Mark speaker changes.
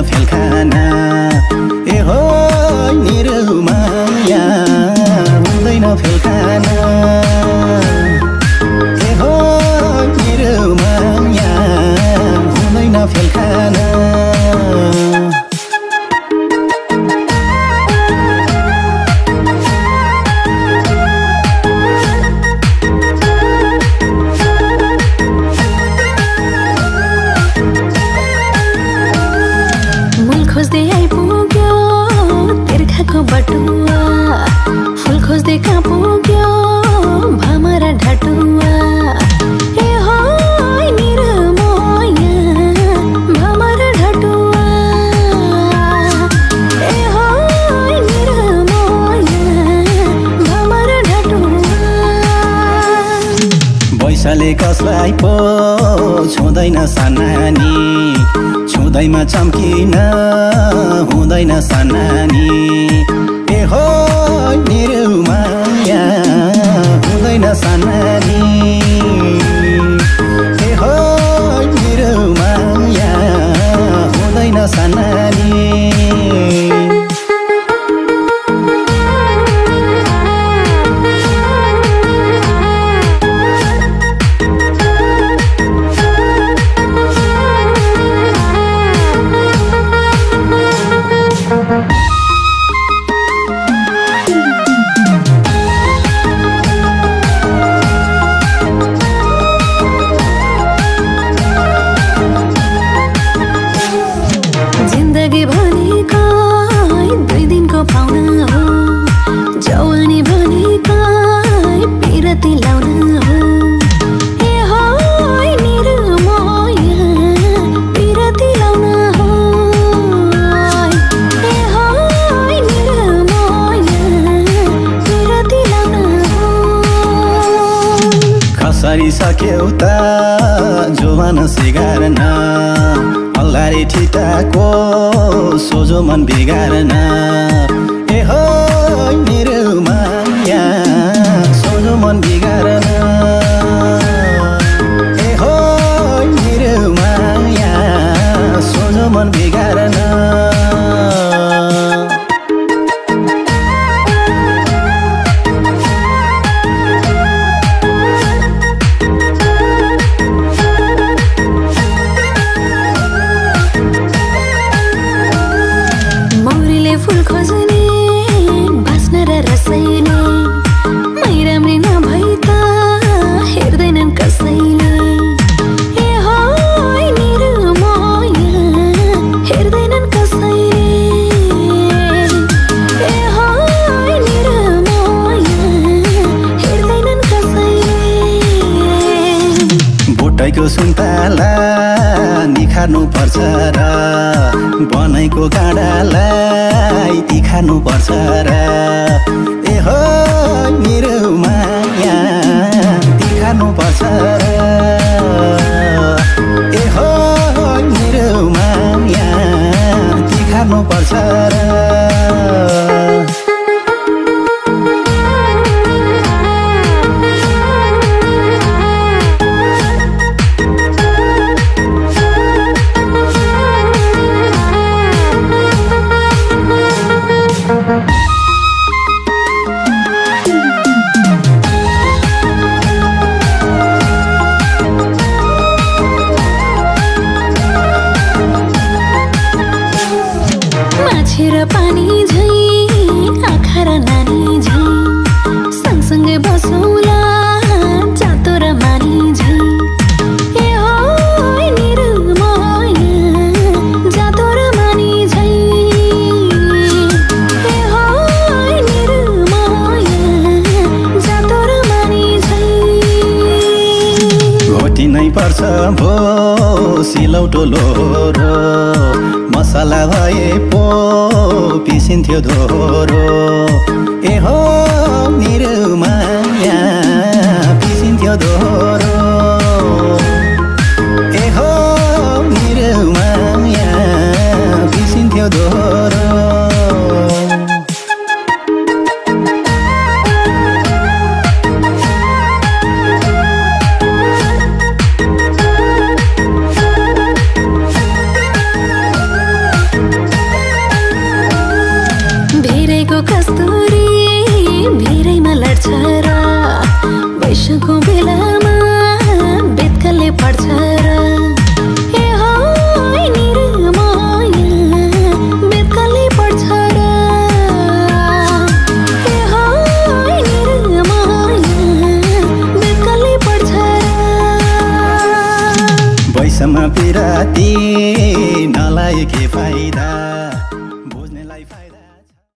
Speaker 1: फेलखाना ए हो निरुमाया हुँदैन फेलखाना ए हो निरुमाया हुँदैन फेलखाना
Speaker 2: बटुआ फूल खोज्दै कहाँ पुग्यो भमरा ढाटुआ ए हो निरुमाया भमरा ढाटुआ ए हो निरुमाया भमरा ढाटुआ
Speaker 1: बैसाले कसलाई पो छुँदैन सानानी छुँदैमा चम्किन हुँदैन सानानी ए हो निरुमाया हुँदैन सानानी ए हो निरुमाया हुँदैन सानानी
Speaker 2: जिन्दगी भनेको 2 दिनको पाउना हो जवानी भनेको पिरती लाउन हो ए हो निरुमाया पिरती लाउन हो ए हो निरुमाया पिरती लाउन हो
Speaker 1: खसरी सक्यौ त जोवान सिगार्न अल्लारे ठिटाको सोझो मन बिगार्न ए हो निरुमाया सोझो मन बिगार्न ए हो निरुमाया सोझो मन बिगार्न
Speaker 2: फूल खोज्ने बाँच्न र रसैले मै राम्री नभई त हेर्दैनन् कसैले ए हो निरुमाया हेर्दैनन् कसैले ए हो निरुमाया हेर्दैनन् कसैले
Speaker 1: बोटैको सुन्तला निखार्नु पर्छ र बनाइको गाडालाई तिखार्नु पर्छ र ए हो निरुमाया तिखार्नु पर्छ र ए हो निरुमाया तिखार्नु पर्छ र
Speaker 2: माछे र पानी झैं आँखा र नानी झैं सँगसँगै बसौँला जातो र मानी झैं ए हो निरुमाया जातो र मानी झैं ए हो निरुमाया जातो र मानी झैं
Speaker 1: घोटी नै पर्छ भो सिलौटो लोरो मसला भए पो पिसिन्थ्यो धोरो ए हो निरुमाया पिसिन्थ्यो धोरो ए हो निरुमाया पिसिन्थ्यो धोरो
Speaker 2: र वैशाखको बेलामा बेतकाले पर्छ र ए हो निरमाया बेतकाले पर्छ र ए हो निरमाया बेतकाले पर्छ र
Speaker 1: वैषमा पिराती नलाई के फाइदा